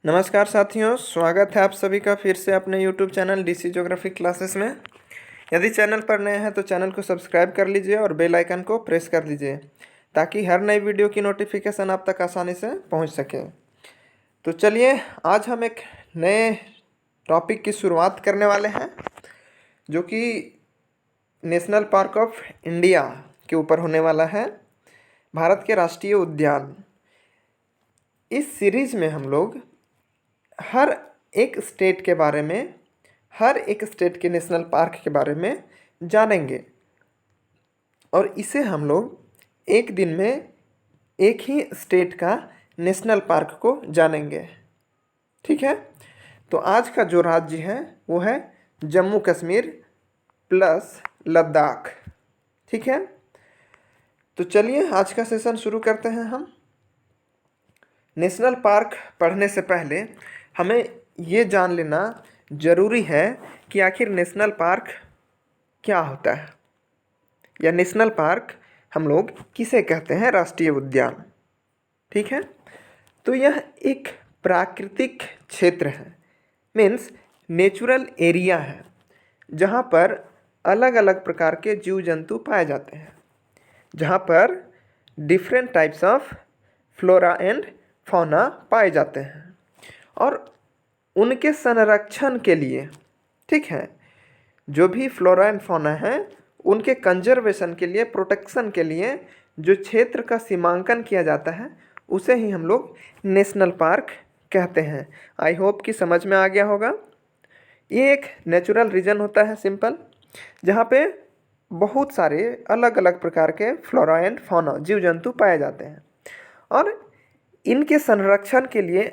नमस्कार साथियों, स्वागत है आप सभी का फिर से अपने YouTube channel DC geography classes में। यदि चैनल पर नए हैं तो चैनल को सब्सक्राइब कर लीजिए और बेल आइकन को प्रेस कर दीजिए ताकि हर नई वीडियो की नोटिफिकेशन आप तक आसानी से पहुंच सके। तो चलिए, आज हम एक नए टॉपिक की शुरुआत करने वाले हैं जो कि नेशनल पार्क ऑफ इंडिया के ऊपर होने वाला है, भारत के राष्ट्रीय उद्यान। इस सीरीज में हम लोग हर एक स्टेट के बारे में, हर एक स्टेट के नेशनल पार्क के बारे में जानेंगे और इसे हम लोग एक दिन में एक ही स्टेट का नेशनल पार्क को जानेंगे। ठीक है, तो आज का जो राज्य है वो है जम्मू कश्मीर प्लस लद्दाख। ठीक है, तो चलिए आज का सेशन शुरू करते हैं। हम नेशनल पार्क पढ़ने से पहले हमें ये जान लेना ज़रूरी है कि आखिर नेशनल पार्क क्या होता है, या नेशनल पार्क हम लोग किसे कहते हैं, राष्ट्रीय उद्यान। ठीक है, तो यह एक प्राकृतिक क्षेत्र है, मीन्स नेचुरल एरिया है, जहाँ पर अलग अलग प्रकार के जीव जंतु पाए जाते हैं, जहाँ पर different types of flora and fauna पाए जाते हैं और उनके संरक्षण के लिए, ठीक है, जो भी फ्लोरा एंड फौना है उनके कंजर्वेशन के लिए, प्रोटेक्शन के लिए जो क्षेत्र का सीमांकन किया जाता है उसे ही हम लोग नेशनल पार्क कहते हैं। आई होप कि समझ में आ गया होगा। ये एक नेचुरल रीजन होता है, सिंपल, जहाँ पे बहुत सारे अलग अलग प्रकार के फ्लोरा एंड फौना जीव जंतु पाए जाते हैं और इनके संरक्षण के लिए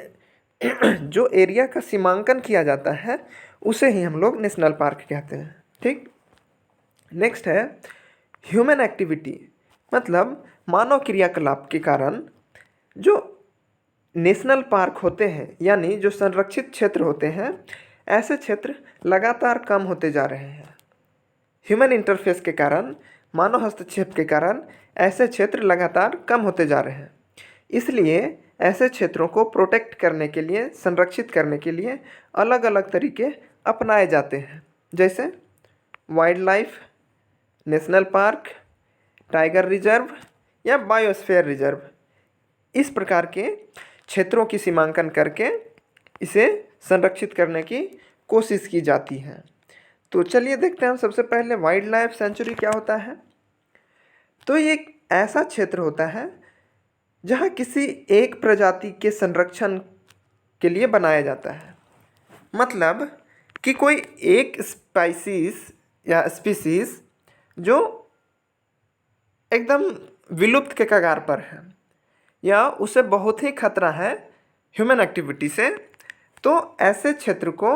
जो एरिया का सीमांकन किया जाता है उसे ही हम लोग नेशनल पार्क कहते हैं। ठीक, नेक्स्ट है ह्यूमन एक्टिविटी, मतलब मानव क्रियाकलाप के कारण जो नेशनल पार्क होते हैं, यानी जो संरक्षित क्षेत्र होते हैं, ऐसे क्षेत्र लगातार कम होते जा रहे हैं। ह्यूमन इंटरफेस के कारण, मानव हस्तक्षेप के कारण ऐसे क्षेत्र लगातार कम होते जा रहे हैं। इसलिए ऐसे क्षेत्रों को प्रोटेक्ट करने के लिए, संरक्षित करने के लिए अलग अलग तरीके अपनाए जाते हैं, जैसे wild life national park, tiger reserve या बायोस्फीयर रिजर्व। इस प्रकार के क्षेत्रों की सीमांकन करके इसे संरक्षित करने की कोशिश की जाती है। तो चलिए देखते हैं हम सबसे पहले वाइल्ड लाइफ सेंचुरी क्या होता है। तो ये एक ऐसा क्षेत्र होता है जहाँ किसी एक प्रजाति के संरक्षण के लिए बनाया जाता है, मतलब कि कोई एक स्पाइसीज या स्पीसीज जो एकदम विलुप्त के कगार पर है या उसे बहुत ही खतरा है ह्यूमन एक्टिविटी से, तो ऐसे क्षेत्र को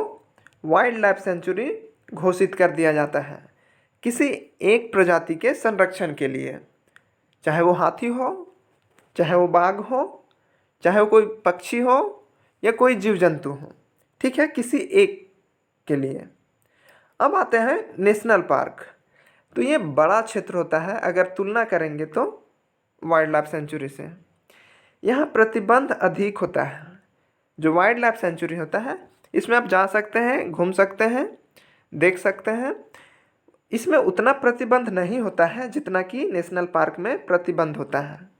वाइल्ड लाइफ सेंचुरी घोषित कर दिया जाता है किसी एक प्रजाति के संरक्षण के लिए, चाहे वो हाथी हो, चाहे वो बाघ हो, चाहे वो कोई पक्षी हो या कोई जीव जंतु हो। ठीक है, किसी एक के लिए। अब आते हैं नेशनल पार्क। तो ये बड़ा क्षेत्र होता है अगर तुलना करेंगे तो वाइल्ड लाइफ सेंचुरी से। यहाँ प्रतिबंध अधिक होता है। जो वाइल्ड लाइफ सेंचुरी होता है इसमें आप जा सकते हैं, घूम सकते हैं, देख सकते हैं। इसमें उतना प्रतिबंध नहीं होता है जितना कि नेशनल पार्क में प्रतिबंध होता है।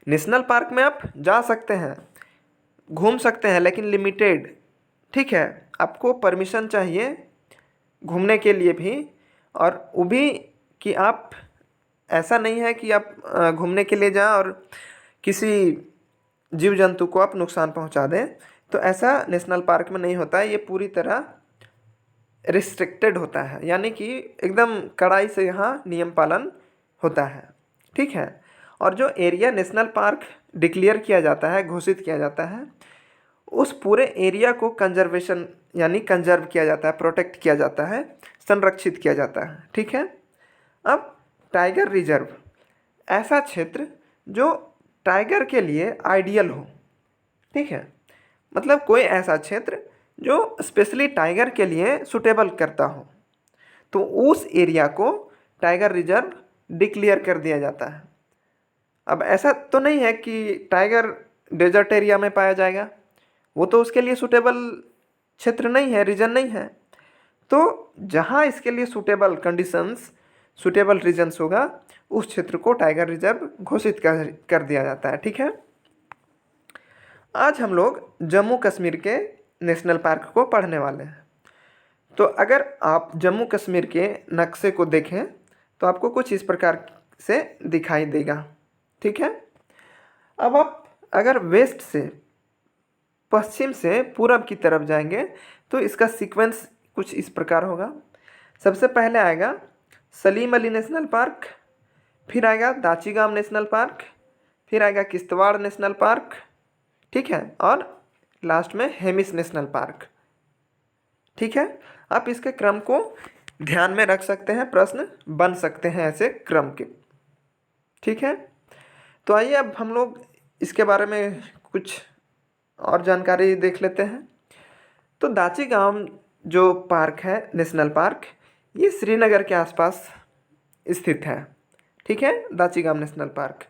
नेशनल पार्क में आप जा सकते हैं, घूम सकते हैं, लेकिन लिमिटेड। ठीक है, आपको परमिशन चाहिए घूमने के लिए भी, और वो भी कि आप, ऐसा नहीं है कि आप घूमने के लिए जाएं और किसी जीव जंतु को आप नुकसान पहुंचा दें। तो ऐसा नेशनल पार्क में नहीं होता है। ये पूरी तरह रिस्ट्रिक्टेड होता है, यानी कि एकदम कड़ाई से यहाँ नियम पालन होता है। ठीक है, और जो एरिया नेशनल पार्क डिक्लेयर किया जाता है, घोषित किया जाता है, उस पूरे एरिया को कंजर्वेशन यानी कंजर्व किया जाता है, प्रोटेक्ट किया जाता है, संरक्षित किया जाता है। ठीक है, अब टाइगर रिजर्व, ऐसा क्षेत्र जो टाइगर के लिए आइडियल हो। ठीक है, मतलब कोई ऐसा क्षेत्र जो स्पेशली टाइगर के लिए सूटेबल करता हो, तो उस एरिया को टाइगर रिजर्व डिक्लेयर कर दिया जाता है। अब ऐसा तो नहीं है कि टाइगर डेजर्ट एरिया में पाया जाएगा, वो तो उसके लिए सूटेबल क्षेत्र नहीं है, रीजन नहीं है। तो जहाँ इसके लिए सूटेबल कंडीशंस, सूटेबल रीजन्स होगा, उस क्षेत्र को टाइगर रिजर्व घोषित कर दिया जाता है। ठीक है। आज हम लोग जम्मू कश्मीर के नेशनल पार्क को पढ़ने वाले हैं। तो अगर आप जम्मू कश्मीर के नक्शे को देखें तो आपको कुछ इस प्रकार से दिखाई देगा। ठीक है। अब आप अगर वेस्ट से, पश्चिम से पूरब की तरफ जाएंगे तो इसका सीक्वेंस कुछ इस प्रकार होगा। सबसे पहले आएगा सलीम अली नेशनल पार्क, फिर आएगा दाचीगाम नेशनल पार्क, फिर आएगा किश्तवाड़ नेशनल पार्क। ठीक है। और लास्ट में हेमिस नेशनल पार्क। ठीक है। आप इसके क्रम को ध्यान में रख सकते हैं, प्रश्न बन सकते हैं ऐसे क्रम के। ठीक है। तो आइए अब हम लोग इसके बारे में कुछ और जानकारी देख लेते हैं। तो दाचीगाम जो पार्क है, नेशनल पार्क, ये श्रीनगर के आसपास स्थित है। ठीक है, दाचीगाम नेशनल पार्क।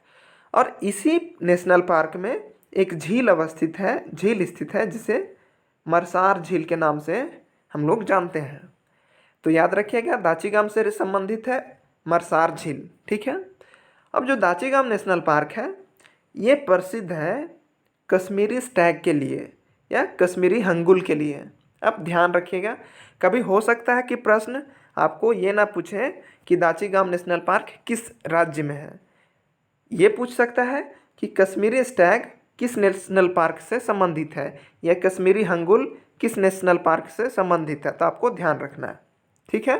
और इसी नेशनल पार्क में एक झील अवस्थित है, झील स्थित है, जिसे मरसार झील के नाम से हम लोग जानते हैं। तो याद रखिएगा, दाचीगाम से संबंधित है मरसार झील। ठीक है। अब जो दाचीगाम नेशनल पार्क है, ये प्रसिद्ध है कश्मीरी स्टैग के लिए या कश्मीरी हंगुल के लिए। अब ध्यान रखिएगा, कभी हो सकता है कि प्रश्न आपको ये ना पूछे कि दाचीगाम नेशनल पार्क किस राज्य में है। ये पूछ सकता है कि कश्मीरी स्टैग किस नेशनल पार्क से संबंधित है या कश्मीरी हंगुल किस नेशनल पार्क से संबंधित है। तो आपको ध्यान रखना है। ठीक है।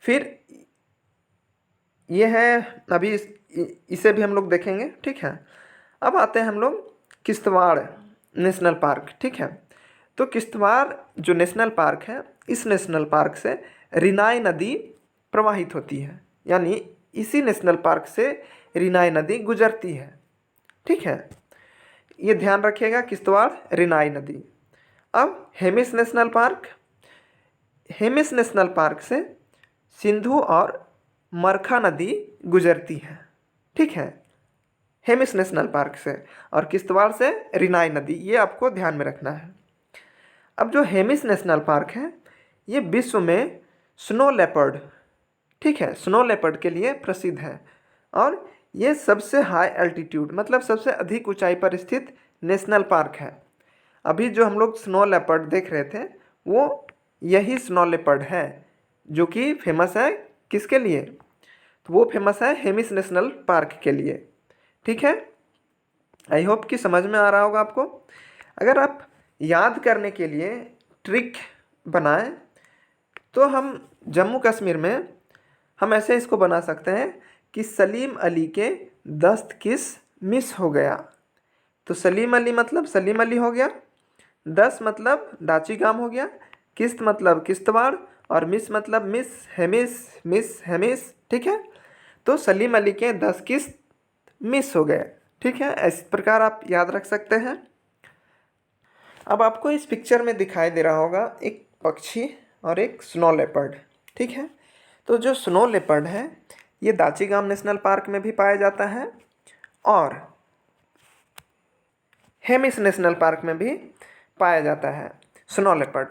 फिर ये है, अभी इसे भी हम लोग देखेंगे। ठीक है। अब आते हैं हम लोग किश्तवाड़ नेशनल पार्क। ठीक है। तो किश्तवाड़ जो नेशनल पार्क है, इस नेशनल पार्क से रिनाई नदी प्रवाहित होती है, यानी इसी नेशनल पार्क से रिनाई नदी गुजरती है। ठीक है। ये ध्यान रखिएगा, किश्तवाड़ रिनाई नदी। अब Hemis national park, Hemis national park से सिंधु और मरखा नदी गुजरती है। ठीक है, हेमिस नेशनल पार्क से, और किश्तवाड़ से रिनाई नदी, ये आपको ध्यान में रखना है। अब जो हेमिस नेशनल पार्क है, ये विश्व में स्नो लेपर्ड, ठीक है, स्नो लेपर्ड के लिए प्रसिद्ध है। और ये सबसे हाई एल्टीट्यूड, मतलब सबसे अधिक ऊंचाई पर स्थित नेशनल पार्क है। अभी जो हम लोग स्नो लेपर्ड देख रहे थे, वो यही स्नो लेपर्ड है, जो कि फेमस है किसके लिए? तो वो फेमस है हेमिस नेशनल पार्क के लिए। ठीक है। आई होप कि समझ में आ रहा होगा आपको। अगर आप याद करने के लिए ट्रिक बनाएं तो हम जम्मू कश्मीर में हम ऐसे इसको बना सकते हैं कि सलीम अली के दस्त किस मिस हो गया। तो सलीम अली मतलब सलीम अली हो गया, दस मतलब दाचीगाम हो गया, किस्त मतलब किश्तवाड़, और मिस मतलब मिस हेमिस। ठीक है। तो सलीम अली के 10 किस्त मिस हो गए। ठीक है, इस प्रकार आप याद रख सकते हैं। अब आपको इस पिक्चर में दिखाई दे रहा होगा एक पक्षी और एक स्नो लेपर्ड। ठीक है। तो जो स्नो लेपर्ड है, ये दाचीगाम नेशनल पार्क में भी पाया जाता है और हेमिस नेशनल पार्क में भी पाया जाता है स्नो लेपर्ड,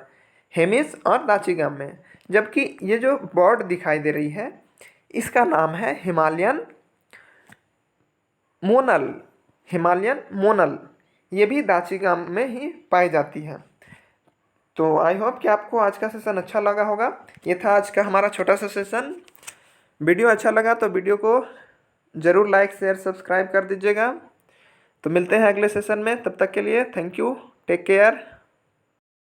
हेमिस और दाचीगाम में। जबकि ये जो बर्ड दिखाई दे रही है, इसका नाम है हिमालयन मोनल, हिमालयन मोनल। ये भी दाचीगाम में ही पाई जाती है। तो आई होप कि आपको आज का सेशन अच्छा लगा होगा। ये था आज का हमारा छोटा सा सेशन। वीडियो अच्छा लगा तो वीडियो को ज़रूर लाइक शेयर सब्सक्राइब कर दीजिएगा। तो मिलते हैं अगले सेशन में, तब तक के लिए थैंक यू, टेक केयर।